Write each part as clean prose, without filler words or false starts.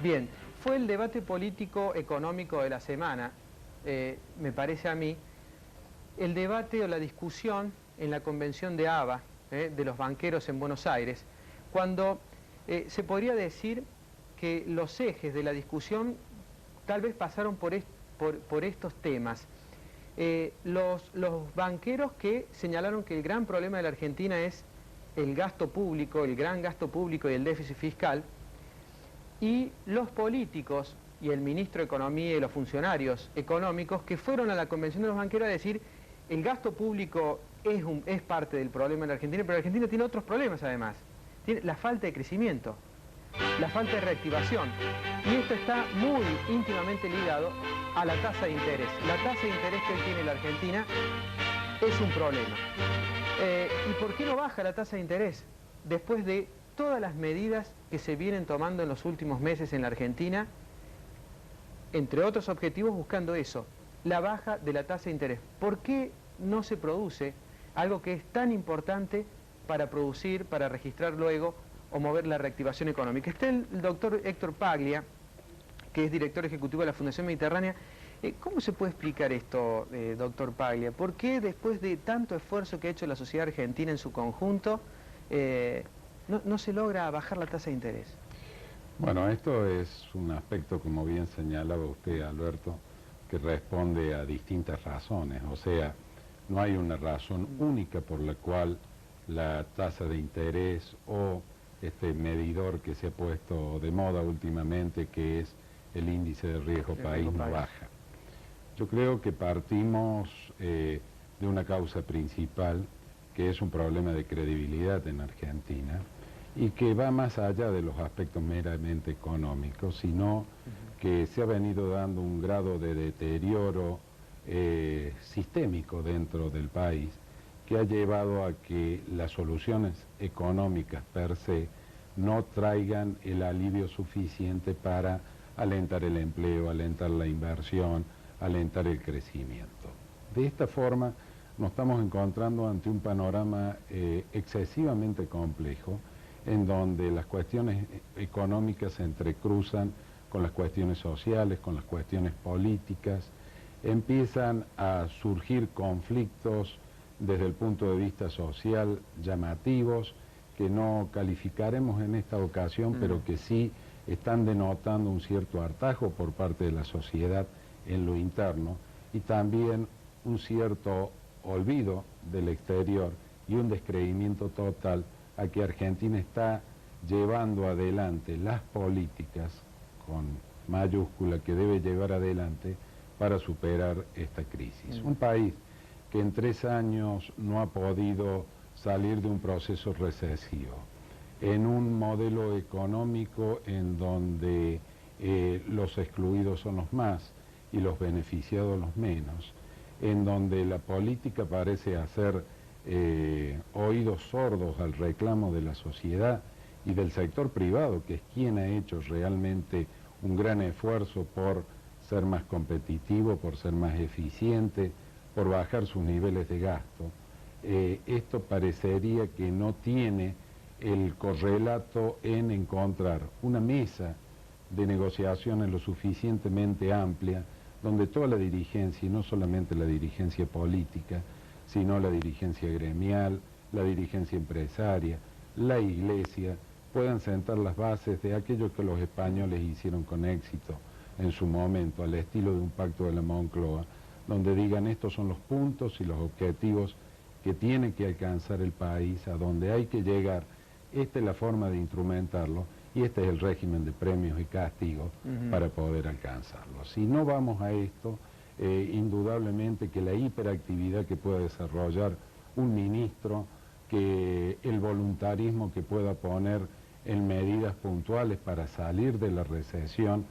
Bien, fue el debate político económico de la semana, me parece a mí, el debate o la discusión en la convención de ABA, de los banqueros en Buenos Aires, cuando se podría decir que los ejes de la discusión tal vez pasaron por estos temas. Los banqueros que señalaron que el gran problema de la Argentina es el gasto público, el gran gasto público y el déficit fiscal, y los políticos y el ministro de Economía y los funcionarios económicos que fueron a la convención de los banqueros a decir el gasto público es parte del problema en la Argentina, pero la Argentina tiene otros problemas además. Tiene la falta de crecimiento, la falta de reactivación. Y esto está muy íntimamente ligado a la tasa de interés. La tasa de interés que hoy tiene la Argentina es un problema. ¿Y por qué no baja la tasa de interés? Después de todas las medidas que se vienen tomando en los últimos meses en la Argentina, entre otros objetivos buscando eso, la baja de la tasa de interés. ¿Por qué no se produce algo que es tan importante para producir, para registrar luego o mover la reactivación económica? Está el doctor Héctor Paglia, que es director ejecutivo de la Fundación Mediterránea. ¿Cómo se puede explicar esto, doctor Paglia? ¿Por qué después de tanto esfuerzo que ha hecho la sociedad argentina en su conjunto, no se logra bajar la tasa de interés? Bueno, esto es un aspecto, como bien señalaba usted, Alberto, que responde a distintas razones. O sea, no hay una razón única por la cual la tasa de interés o este medidor que se ha puesto de moda últimamente, que es el índice de riesgo país, no baja. Yo creo que partimos de una causa principal, que es un problema de credibilidad en Argentina, y que va más allá de los aspectos meramente económicos, sino que se ha venido dando un grado de deterioro sistémico dentro del país, que ha llevado a que las soluciones económicas per se no traigan el alivio suficiente para alentar el empleo, alentar la inversión, alentar el crecimiento. De esta forma nos estamos encontrando ante un panorama excesivamente complejo, en donde las cuestiones económicas se entrecruzan con las cuestiones sociales, con las cuestiones políticas, empiezan a surgir conflictos desde el punto de vista social llamativos, que no calificaremos en esta ocasión, pero que sí están denotando un cierto hartazgo por parte de la sociedad en lo interno, y también un cierto olvido del exterior y un descreimiento total a que Argentina está llevando adelante las políticas con mayúscula que debe llevar adelante para superar esta crisis. Un país que en 3 años no ha podido salir de un proceso recesivo, en un modelo económico en donde los excluidos son los más y los beneficiados los menos, en donde la política parece hacer oídos sordos al reclamo de la sociedad y del sector privado, que es quien ha hecho realmente un gran esfuerzo por ser más competitivo, por ser más eficiente, por bajar sus niveles de gasto. Esto parecería que no tiene el correlato en encontrar una mesa de negociaciones lo suficientemente amplia, donde toda la dirigencia, y no solamente la dirigencia política, sino la dirigencia gremial, la dirigencia empresaria, la iglesia, puedan sentar las bases de aquello que los españoles hicieron con éxito en su momento, al estilo de un pacto de la Moncloa, donde digan estos son los puntos y los objetivos que tiene que alcanzar el país, a donde hay que llegar, esta es la forma de instrumentarlo y este es el régimen de premios y castigos para poder alcanzarlo. Si no vamos a esto, indudablemente que la hiperactividad que pueda desarrollar un ministro, que el voluntarismo que pueda poner en medidas puntuales para salir de la recesión,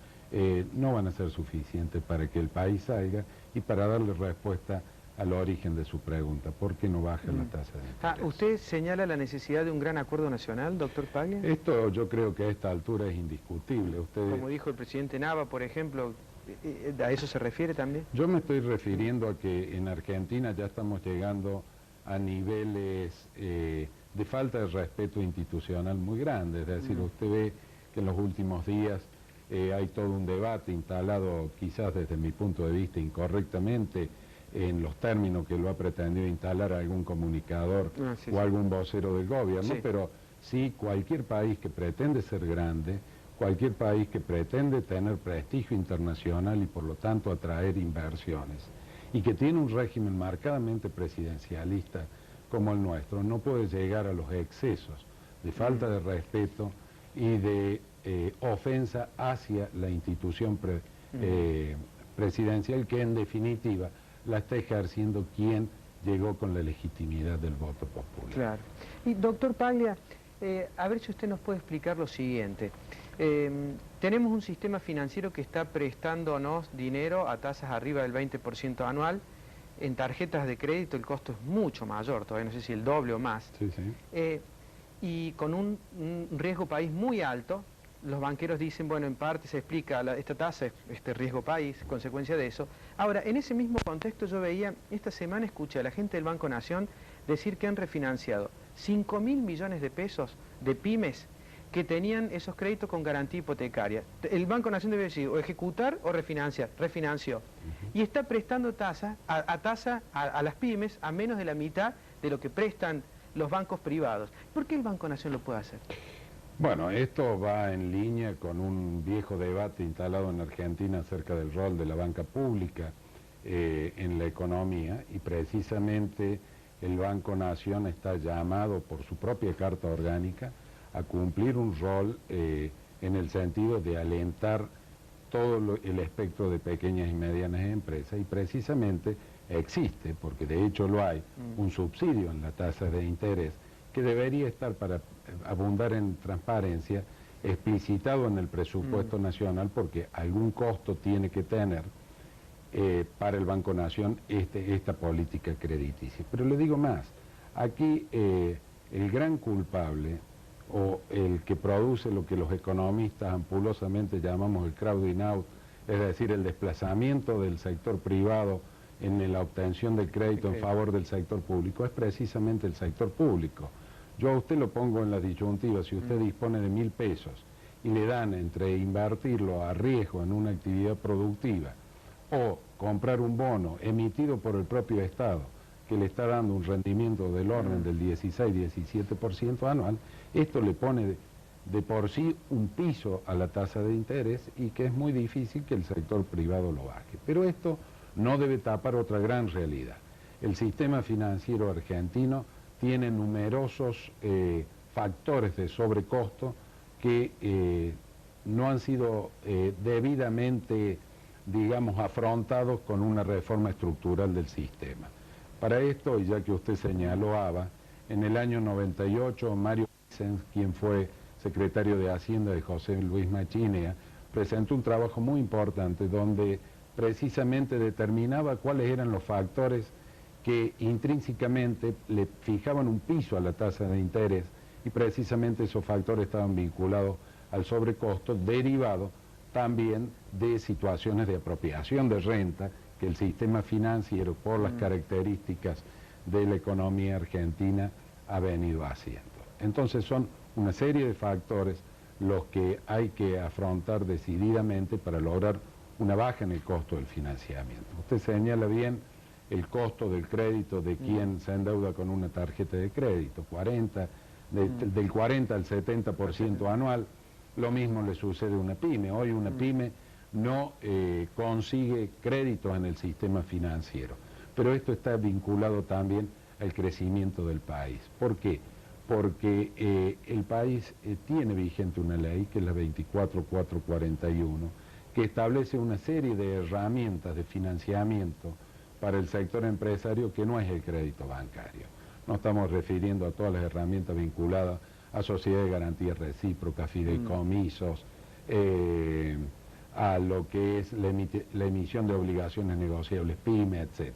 no van a ser suficientes para que el país salga y para darle respuesta al origen de su pregunta, ¿por qué no baja la tasa de interés? ¿Usted señala la necesidad de un gran acuerdo nacional, doctor Paglia? Esto yo creo que a esta altura es indiscutible. Como dijo el presidente Nava, por ejemplo, ¿a eso se refiere también? Yo me estoy refiriendo a que en Argentina ya estamos llegando a niveles de falta de respeto institucional muy grandes. Es decir, usted ve que en los últimos días hay todo un debate instalado, quizás desde mi punto de vista incorrectamente, en los términos que lo ha pretendido instalar algún comunicador o algún vocero del gobierno, pero sí cualquier país que pretende ser grande, cualquier país que pretende tener prestigio internacional y por lo tanto atraer inversiones, y que tiene un régimen marcadamente presidencialista como el nuestro, no puede llegar a los excesos de falta de respeto y de ofensa hacia la institución presidencial, que en definitiva la está ejerciendo quien llegó con la legitimidad del voto popular. Claro. Y doctor Paglia, a ver si usted nos puede explicar lo siguiente. Tenemos un sistema financiero que está prestándonos dinero a tasas arriba del 20% anual. En tarjetas de crédito el costo es mucho mayor, todavía no sé si el doble o más. Sí, sí. Y con un riesgo país muy alto. Los banqueros dicen, bueno, en parte se explica esta tasa, este riesgo país, consecuencia de eso. Ahora, en ese mismo contexto yo veía, esta semana escuché a la gente del Banco Nación decir que han refinanciado 5.000 millones de pesos de pymes que tenían esos créditos con garantía hipotecaria. El Banco Nación debe decir, o ejecutar o refinanciar. Refinanció. Y está prestando tasa a las pymes a menos de la mitad de lo que prestan los bancos privados. ¿Por qué el Banco Nación lo puede hacer? Bueno, esto va en línea con un viejo debate instalado en Argentina acerca del rol de la banca pública en la economía, y precisamente el Banco Nación está llamado por su propia Carta Orgánica a cumplir un rol en el sentido de alentar todo el espectro de pequeñas y medianas empresas, y precisamente existe, porque de hecho lo hay, un subsidio en la tasa de interés que debería estar, para abundar en transparencia, explicitado en el presupuesto nacional, porque algún costo tiene que tener para el Banco Nación esta política crediticia. Pero le digo más, aquí el gran culpable, o el que produce lo que los economistas ampulosamente llamamos el crowding out, es decir, el desplazamiento del sector privado en la obtención del crédito en favor del sector público, es precisamente el sector público. Yo a usted lo pongo en la disyuntiva: si usted dispone de 1.000 pesos y le dan entre invertirlo a riesgo en una actividad productiva o comprar un bono emitido por el propio Estado que le está dando un rendimiento del orden del 16-17% anual, esto le pone de por sí un piso a la tasa de interés, y que es muy difícil que el sector privado lo baje. Pero esto no debe tapar otra gran realidad. El sistema financiero argentino tiene numerosos factores de sobrecosto que no han sido debidamente, digamos, afrontados con una reforma estructural del sistema. Para esto, y ya que usted señaló ABA, en el año 98 Mario Vicens, quien fue secretario de Hacienda de José Luis Machinea, presentó un trabajo muy importante donde precisamente determinaba cuáles eran los factores que intrínsecamente le fijaban un piso a la tasa de interés, y precisamente esos factores estaban vinculados al sobrecosto, derivado también de situaciones de apropiación de renta que el sistema financiero, por las características de la economía argentina, ha venido haciendo. Entonces son una serie de factores los que hay que afrontar decididamente para lograr una baja en el costo del financiamiento. Usted señala bien el costo del crédito de quien se endeuda con una tarjeta de crédito, del 40 al 70% anual. Lo mismo le sucede a una pyme. Hoy una pyme no consigue créditos en el sistema financiero, pero esto está vinculado también al crecimiento del país. ¿Por qué? Porque el país tiene vigente una ley, que es la 24441, que establece una serie de herramientas de financiamiento para el sector empresario, que no es el crédito bancario. No estamos refiriendo a todas las herramientas vinculadas a sociedades de garantía recíproca, fideicomisos, a lo que es la emisión de obligaciones negociables, PYME, etc.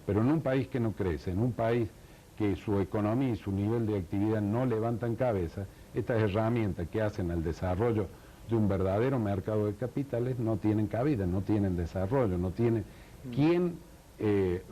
Pero en un país que no crece, en un país que su economía y su nivel de actividad no levantan cabeza, estas herramientas que hacen al desarrollo de un verdadero mercado de capitales no tienen cabida, no tienen desarrollo, no tienen quien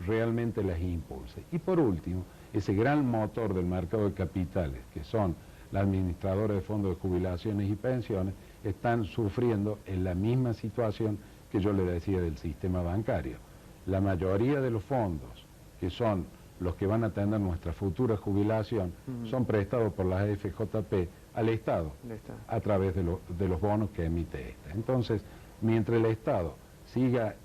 realmente las impulse. Y por último, ese gran motor del mercado de capitales, que son la administradora de fondos de jubilaciones y pensiones, están sufriendo en la misma situación que yo le decía del sistema bancario. La mayoría de los fondos, que son los que van a tener nuestra futura jubilación, son prestados por la FJP al Estado, a través de los bonos que emite esta. Entonces, mientras el Estado siga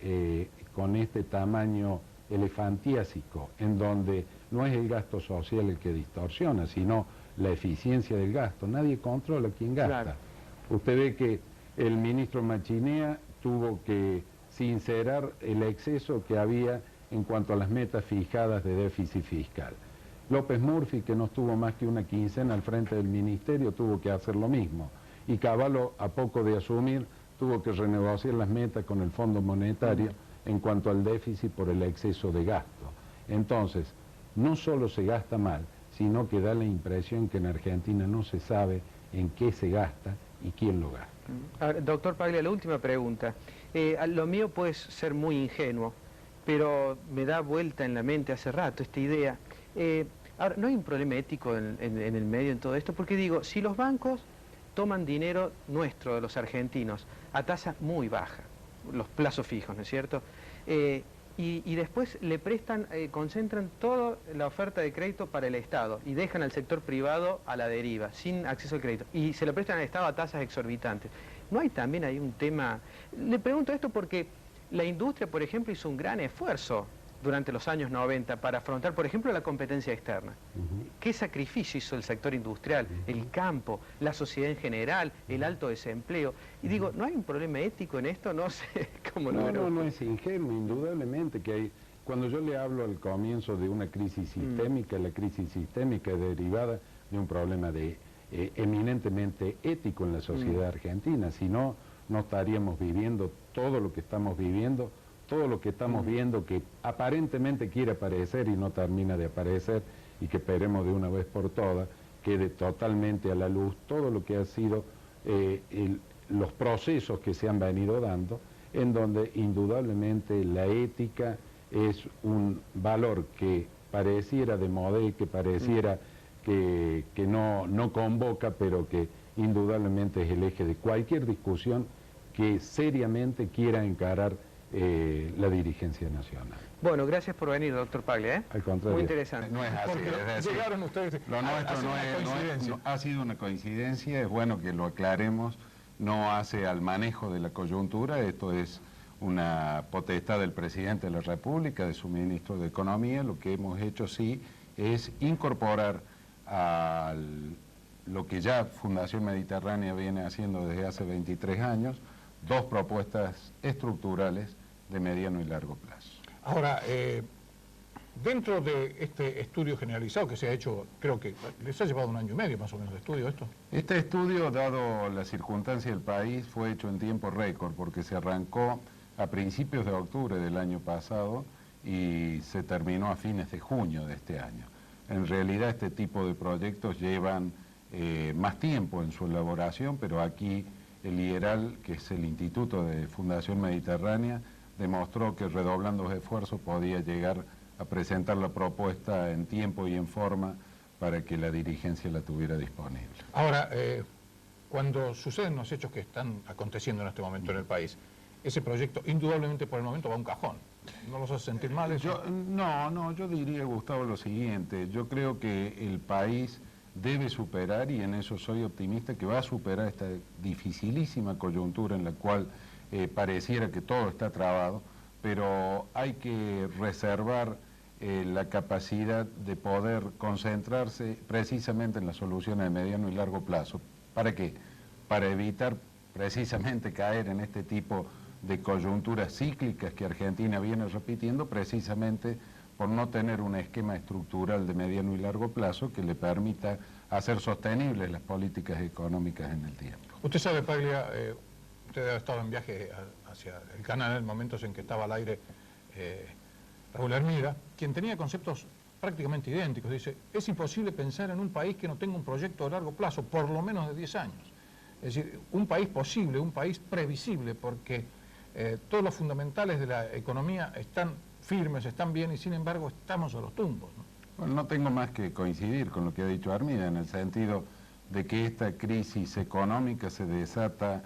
con este tamaño elefantiásico, en donde no es el gasto social el que distorsiona, sino la eficiencia del gasto, nadie controla quién gasta. Claro. Usted ve que el ministro Machinea tuvo que sincerar el exceso que había en cuanto a las metas fijadas de déficit fiscal. López Murphy, que no estuvo más que una quincena al frente del ministerio, tuvo que hacer lo mismo. Y Cavallo, a poco de asumir, tuvo que renegociar las metas con el Fondo Monetario en cuanto al déficit por el exceso de gasto. Entonces, no solo se gasta mal, sino que da la impresión que en Argentina no se sabe en qué se gasta y quién lo gasta. Ahora, doctor Paglia, la última pregunta. Lo mío puede ser muy ingenuo, pero me da vuelta en la mente hace rato esta idea. Ahora, ¿no hay un problema ético en el medio en todo esto? Porque digo, si los bancos toman dinero nuestro, de los argentinos, a tasa muy baja, los plazos fijos, ¿no es cierto? Y después le prestan, concentran toda la oferta de crédito para el Estado y dejan al sector privado a la deriva, sin acceso al crédito, y se lo prestan al Estado a tasas exorbitantes. ¿No hay también ahí un tema? Le pregunto esto porque la industria, por ejemplo, hizo un gran esfuerzo durante los años 90 para afrontar, por ejemplo, la competencia externa. ¿Qué sacrificio hizo el sector industrial, el campo, la sociedad en general, el alto desempleo? Y digo, ¿no hay un problema ético en esto? No sé cómo lo veo. No es ingenuo, indudablemente que hay. Cuando yo le hablo al comienzo de una crisis sistémica, la crisis sistémica es derivada de un problema eminentemente ético en la sociedad argentina. Si no, no estaríamos viviendo todo lo que estamos viviendo, todo lo que estamos viendo que aparentemente quiere aparecer y no termina de aparecer, y que esperemos de una vez por todas quede totalmente a la luz todo lo que ha sido los procesos que se han venido dando, en donde indudablemente la ética es un valor que pareciera de moda y que pareciera que no convoca, pero que indudablemente es el eje de cualquier discusión que seriamente quiera encarar la dirigencia nacional. Bueno, gracias por venir, doctor Paglia. Al contrario. Muy interesante. No es así, es decir, llegaron ustedes. Lo nuestro no ha sido una coincidencia, es bueno que lo aclaremos, no hace al manejo de la coyuntura, esto es una potestad del presidente de la República, de su ministro de Economía. Lo que hemos hecho sí es incorporar a lo que ya Fundación Mediterránea viene haciendo desde hace 23 años, dos propuestas estructurales de mediano y largo plazo. Ahora, dentro de este estudio generalizado que se ha hecho, creo que les ha llevado 1 año y medio más o menos de estudio esto. Este estudio, dado la circunstancia del país, fue hecho en tiempo récord porque se arrancó a principios de octubre del año pasado y se terminó a fines de junio de este año. En realidad este tipo de proyectos llevan más tiempo en su elaboración, pero aquí el IERAL, que es el Instituto de Fundación Mediterránea, demostró que redoblando los esfuerzos podía llegar a presentar la propuesta en tiempo y en forma para que la dirigencia la tuviera disponible. Ahora, cuando suceden los hechos que están aconteciendo en este momento en el país, ese proyecto indudablemente por el momento va a un cajón. ¿No los hace sentir mal eso? Yo diría, Gustavo, lo siguiente. Yo creo que el país debe superar, y en eso soy optimista, que va a superar esta dificilísima coyuntura en la cual pareciera que todo está trabado, pero hay que reservar la capacidad de poder concentrarse precisamente en las soluciones de mediano y largo plazo. ¿Para qué? Para evitar precisamente caer en este tipo de coyunturas cíclicas que Argentina viene repitiendo, precisamente por no tener un esquema estructural de mediano y largo plazo que le permita hacer sostenibles las políticas económicas en el tiempo. Usted sabe, Paglia, usted ha estado en viaje hacia el canal en momentos en que estaba al aire Raúl Hermida, quien tenía conceptos prácticamente idénticos. Dice, es imposible pensar en un país que no tenga un proyecto de largo plazo, por lo menos de 10 años. Es decir, un país posible, un país previsible, porque todos los fundamentales de la economía están firmes, están bien, y sin embargo estamos a los tumbos, ¿no? Bueno, no tengo más que coincidir con lo que ha dicho Hermida, en el sentido de que esta crisis económica se desata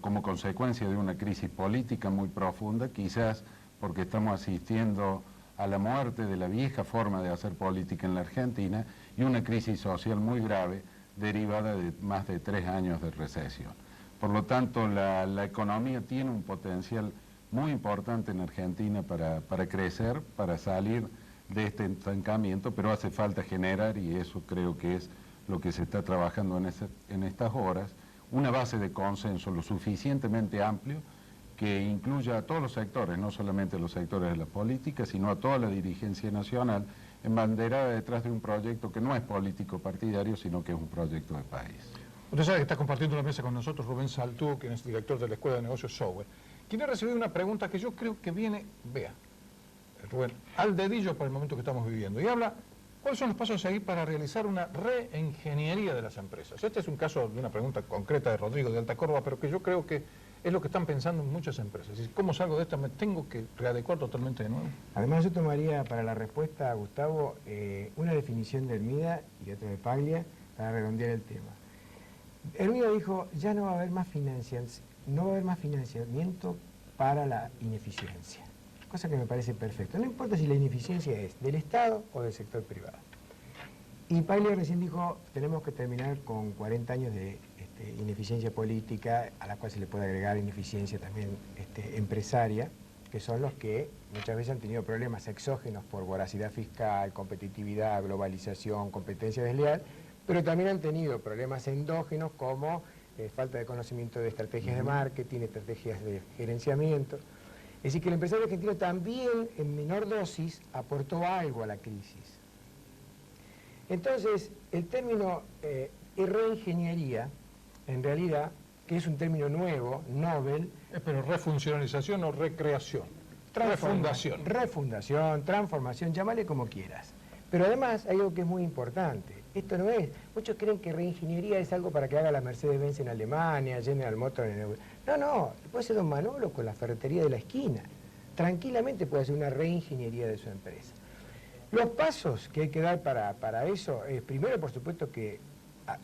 como consecuencia de una crisis política muy profunda, quizás porque estamos asistiendo a la muerte de la vieja forma de hacer política en la Argentina y una crisis social muy grave derivada de más de 3 años de recesión. Por lo tanto, la economía tiene un potencial muy importante en Argentina para crecer, para salir de este estancamiento, pero hace falta generar, y eso creo que es lo que se está trabajando en estas horas, una base de consenso lo suficientemente amplio que incluya a todos los sectores, no solamente los sectores de la política, sino a toda la dirigencia nacional, embanderada detrás de un proyecto que no es político partidario, sino que es un proyecto de país. Usted sabe que está compartiendo la mesa con nosotros Rubén Saltú, quien es director de la Escuela de Negocios Software, quien ha recibido una pregunta que yo creo que viene, vea, Rubén, al dedillo para el momento que estamos viviendo, y habla: ¿cuáles son los pasos a seguir para realizar una reingeniería de las empresas? Este es un caso de una pregunta concreta de Rodrigo de Alta Córdoba, pero que yo creo que es lo que están pensando en muchas empresas. ¿Cómo salgo de esta? ¿Me tengo que readecuar totalmente de nuevo? Además, yo tomaría para la respuesta, Gustavo, una definición de Hermida y otra de Paglia para redondear el tema. Hermida dijo: ya no va a haber más financiamiento para la ineficiencia. Cosa que me parece perfecto. No importa si la ineficiencia es del Estado o del sector privado. Y Paglia recién dijo: tenemos que terminar con 40 años de ineficiencia política, a la cual se le puede agregar ineficiencia también empresaria, que son los que muchas veces han tenido problemas exógenos por voracidad fiscal, competitividad, globalización, competencia desleal, pero también han tenido problemas endógenos como falta de conocimiento de estrategias de marketing, estrategias de gerenciamiento. Es decir, que el empresario argentino también, en menor dosis, aportó algo a la crisis. Entonces, el término reingeniería, en realidad, que es un término nuevo, novel... Pero refuncionalización o recreación. Refundación. Refundación, transformación, llámale como quieras. Pero además hay algo que es muy importante. Esto no es... Muchos creen que reingeniería es algo para que haga la Mercedes-Benz en Alemania, General Motors en Europa. No, puede ser don Manolo con la ferretería de la esquina. Tranquilamente puede hacer una reingeniería de su empresa. Los pasos que hay que dar para eso es, primero, por supuesto, que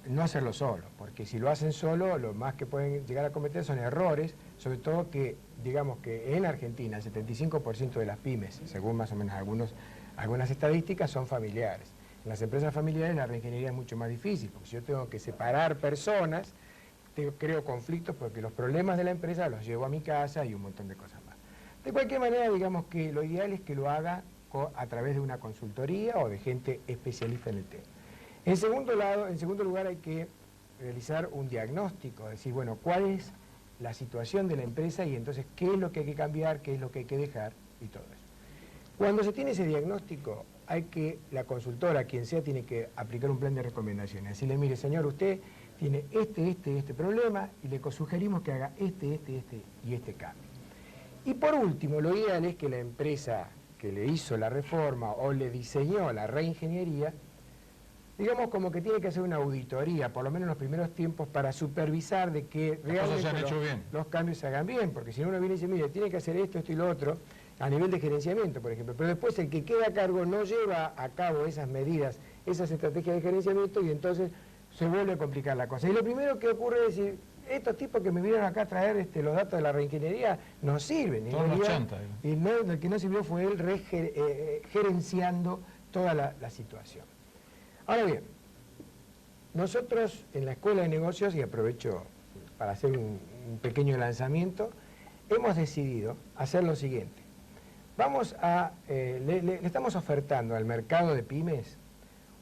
no hacerlo solo, porque si lo hacen solo, lo más que pueden llegar a cometer son errores, sobre todo que, digamos que en Argentina, el 75% de las pymes, según más o menos algunas estadísticas, son familiares. En las empresas familiares la reingeniería es mucho más difícil, porque si yo tengo que separar personas, creo conflictos porque los problemas de la empresa los llevo a mi casa y un montón de cosas más. De cualquier manera, digamos que lo ideal es que lo haga a través de una consultoría o de gente especialista en el tema. En segundo lugar, hay que realizar un diagnóstico, decir, bueno, cuál es la situación de la empresa y entonces qué es lo que hay que cambiar, qué es lo que hay que dejar y todo eso. Cuando se tiene ese diagnóstico, la consultora, quien sea, tiene que aplicar un plan de recomendaciones. Decirle: mire, señor, usted tiene este problema y le sugerimos que haga este y este cambio. Y por último, lo ideal es que la empresa que le hizo la reforma o le diseñó la reingeniería, digamos como que tiene que hacer una auditoría, por lo menos en los primeros tiempos, para supervisar de que realmente los cambios se hagan bien, porque si no uno viene y dice: mire, tiene que hacer esto y lo otro, a nivel de gerenciamiento, por ejemplo, pero después el que queda a cargo no lleva a cabo esas medidas, esas estrategias de gerenciamiento, y entonces se vuelve a complicar la cosa. Y lo primero que ocurre es decir: estos tipos que me vinieron acá a traer los datos de la reingeniería no sirven. Y el que no sirvió fue él gerenciando toda la situación. Ahora bien, nosotros en la Escuela de Negocios, y aprovecho para hacer un pequeño lanzamiento, hemos decidido hacer lo siguiente. Le estamos ofertando al mercado de pymes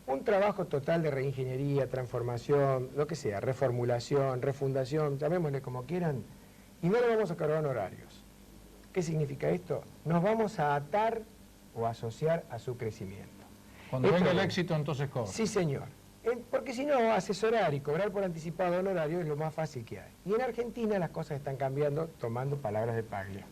un trabajo total de reingeniería, transformación, lo que sea, reformulación, refundación, llamémosle como quieran, y no le vamos a cargar honorarios. ¿Qué significa esto? Nos vamos a atar o asociar a su crecimiento. Cuando venga el éxito, entonces cobra. Sí, señor. Porque si no, asesorar y cobrar por anticipado honorario es lo más fácil que hay. Y en Argentina las cosas están cambiando, tomando palabras de Paglia.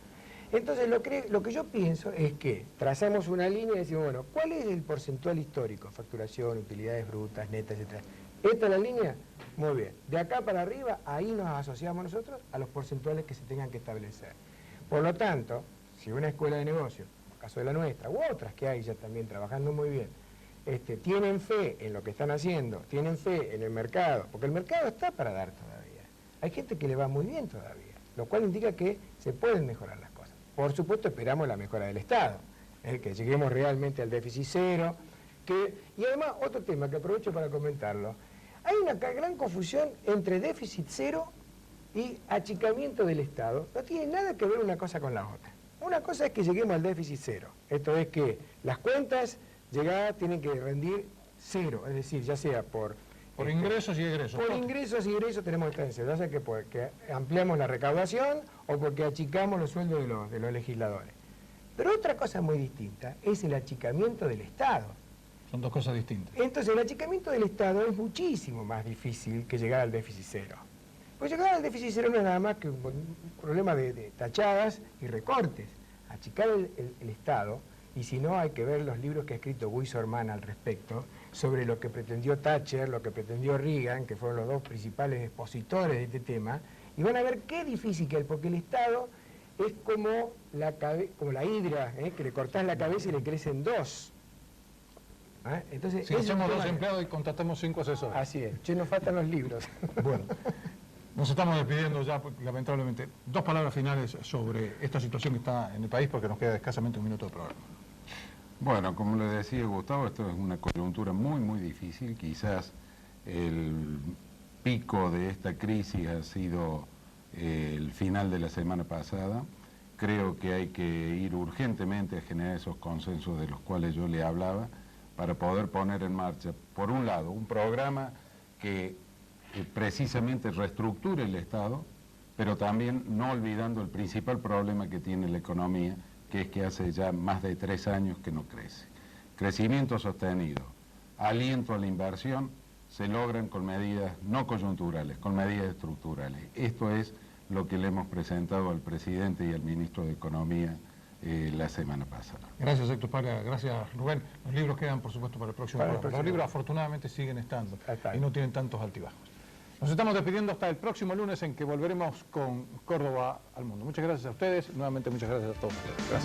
Entonces, lo que yo pienso es que trazamos una línea y decimos, bueno, ¿cuál es el porcentual histórico? Facturación, utilidades brutas, netas, etc. ¿Esta es la línea? Muy bien. De acá para arriba, ahí nos asociamos nosotros a los porcentuales que se tengan que establecer. Por lo tanto, si una escuela de negocios, en el caso de la nuestra, u otras que hay ya también trabajando muy bien, tienen fe en lo que están haciendo, tienen fe en el mercado, porque el mercado está para dar todavía. Hay gente que le va muy bien todavía, lo cual indica que se pueden mejorar las cosas. Por supuesto esperamos la mejora del Estado, que lleguemos realmente al déficit cero, y además otro tema que aprovecho para comentarlo, hay una gran confusión entre déficit cero y achicamiento del Estado. No tiene nada que ver una cosa con la otra. Una cosa es que lleguemos al déficit cero, esto es que las cuentas llegadas tienen que rendir cero, es decir, ya sea por ingresos y egresos. Por ingresos y egresos tenemos que estar en cero, ya sea que porque ampliamos la recaudación o porque achicamos los sueldos de los legisladores. Pero otra cosa muy distinta es el achicamiento del Estado. Son dos cosas distintas. Entonces el achicamiento del Estado es muchísimo más difícil que llegar al déficit cero. Pues llegar al déficit cero no es nada más que un problema de tachadas y recortes. Achicar el Estado, y si no hay que ver los libros que ha escrito Wisorman al respecto, sobre lo que pretendió Thatcher, lo que pretendió Reagan, que fueron los dos principales expositores de este tema, y van a ver qué difícil que es, porque el Estado es como la hidra, que le cortás la cabeza y le crecen dos. Entonces, si hacemos 2 empleados y contratamos 5 asesores. Así es, nos faltan los libros. Bueno, nos estamos despidiendo ya, lamentablemente. 2 palabras finales sobre esta situación que está en el país, porque nos queda escasamente un minuto de programa. Bueno, como le decía Gustavo, esto es una coyuntura muy, muy difícil. Quizás el pico de esta crisis ha sido el final de la semana pasada. Creo que hay que ir urgentemente a generar esos consensos de los cuales yo le hablaba, para poder poner en marcha, por un lado, un programa que precisamente reestructure el Estado, pero también no olvidando el principal problema que tiene la economía, que es que hace ya más de 3 años que no crece. Crecimiento sostenido, aliento a la inversión, se logran con medidas no coyunturales, con medidas estructurales. Esto es lo que le hemos presentado al presidente y al ministro de Economía la semana pasada. Gracias, Héctor Paglia, gracias, Rubén. Los libros quedan, por supuesto, para el próximo programa. Los libros, afortunadamente, siguen estando y no tienen tantos altibajos. Nos estamos despidiendo hasta el próximo lunes, en que volveremos con Córdoba al mundo. Muchas gracias a ustedes, nuevamente muchas gracias a todos ustedes. Gracias.